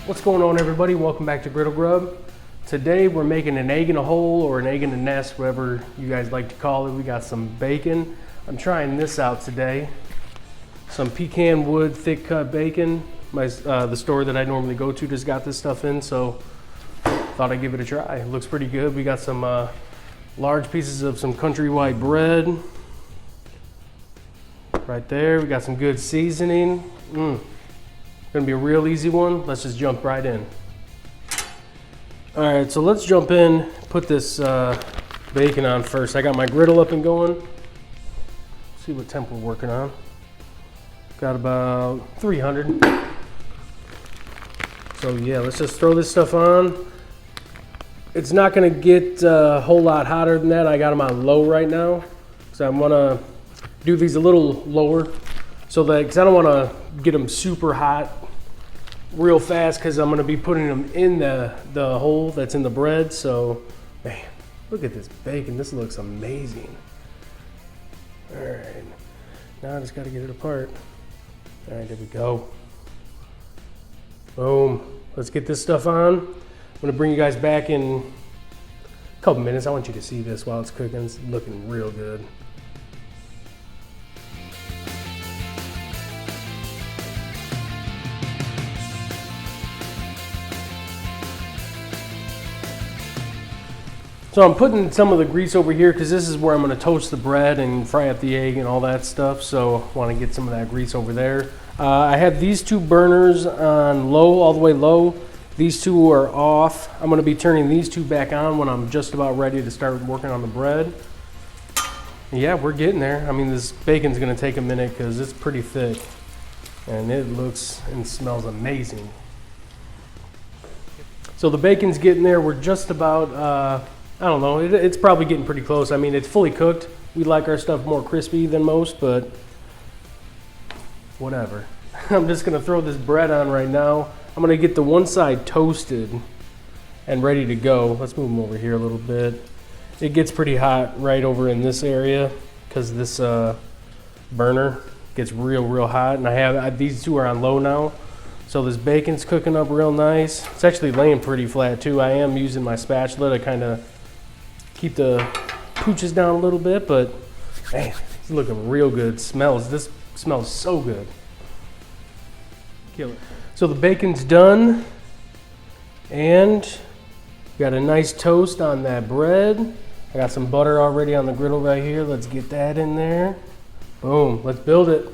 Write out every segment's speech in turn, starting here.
What's going on, everybody? Welcome back to Griddle Grub. Today we're making an egg in a hole or an egg in a nest, whatever you guys like to call it. We got some bacon. I'm trying this out today. Some pecan wood thick cut bacon. The store that I normally go to just got this stuff in, so thought I'd give it a try. It looks pretty good. We got some large pieces of some country white bread right there. We got some good seasoning. Gonna be a real easy one. Let's just jump right in. All right, so let's jump in, put this bacon on first. I got my griddle up and going. See what temp we're working on. Got about 300. So yeah, let's just throw this stuff on. It's not gonna get a whole lot hotter than that. I got them on low right now. So I wanna do these a little lower so that, because I don't wanna get them super hot real fast, because I'm going to be putting them in the hole that's in the bread. So man, look at this bacon. This looks amazing. All right, now I just got to get it apart. All right, there we go. Boom. Let's get this stuff on. I'm going to bring you guys back in a couple minutes. I want you to see this while it's cooking. It's looking real good. So I'm putting some of the grease over here because this is where I'm going to toast the bread and fry up the egg and all that stuff. So I want to get some of that grease over there. I have these two burners on low, all the way low. These two are off. I'm going to be turning these two back on when I'm just about ready to start working on the bread. Yeah, we're getting there. I mean, this bacon's going to take a minute because it's pretty thick. And it looks and smells amazing. So the bacon's getting there. We're just about... I don't know, it's probably getting pretty close. I mean, it's fully cooked. We like our stuff more crispy than most, but whatever. I'm just gonna throw this bread on right now. I'm gonna get the one side toasted and ready to go. Let's move them over here a little bit. It gets pretty hot right over in this area because this burner gets real hot. And these two are on low now. So this bacon's cooking up real nice. It's actually laying pretty flat too. I am using my spatula to kind of keep the pooches down a little bit, but man, it's looking real good. This smells so good. Kill it. So the bacon's done, and got a nice toast on that bread. I got some butter already on the griddle right here. Let's get that in there. Boom, let's build it.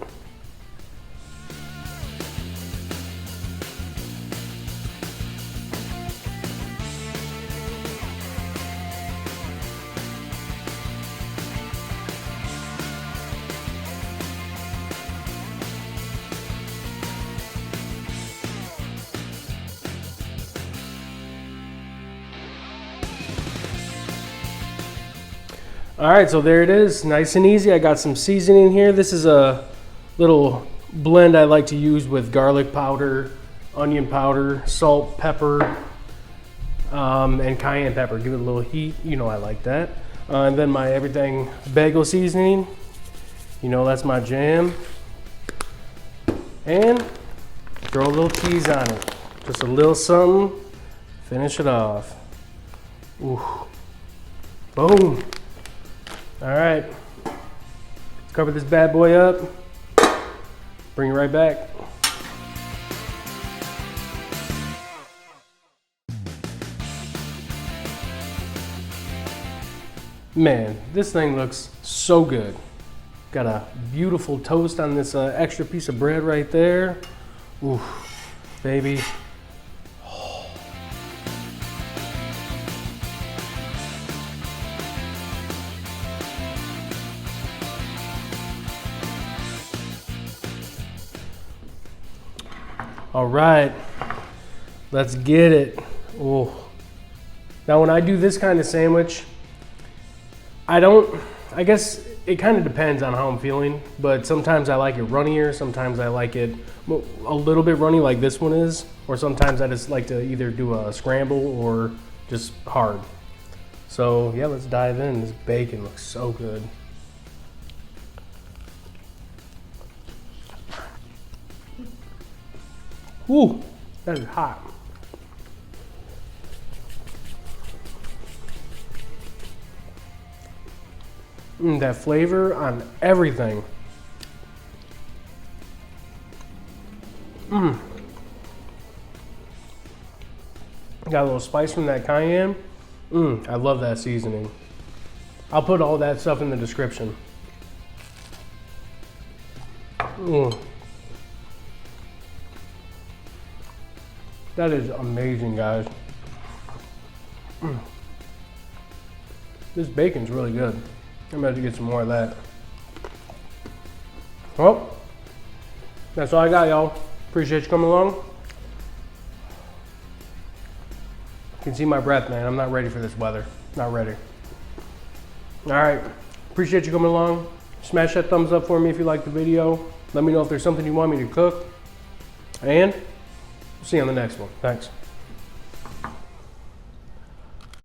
All right, so there it is, nice and easy. I got some seasoning here. This is a little blend I like to use with garlic powder, onion powder, salt, pepper, and cayenne pepper. Give it a little heat, you know I like that. And then my everything bagel seasoning, you know that's my jam. And throw a little cheese on it. Just a little something, finish it off. Ooh, boom. All right, let's cover this bad boy up, bring it right back. Man, this thing looks so good. Got a beautiful toast on this extra piece of bread right there. Ooh, baby. All right, let's get it. Oh, now when I do this kind of sandwich, I guess it kind of depends on how I'm feeling, but sometimes I like it runnier, sometimes I like it a little bit runny like this one is, or sometimes I just like to either do a scramble or just hard. So yeah, let's dive in. This bacon looks so good. Ooh, that is hot. That flavor on everything. Got a little spice from that cayenne. I love that seasoning. I'll put all that stuff in the description. That is amazing, guys. This bacon's really good. I'm about to get some more of that. Well, that's all I got, y'all. Appreciate you coming along. You can see my breath, man. I'm not ready for this weather. Not ready. All right. Appreciate you coming along. Smash that thumbs up for me if you liked the video. Let me know if there's something you want me to cook. And we'll see you on the next one. Thanks.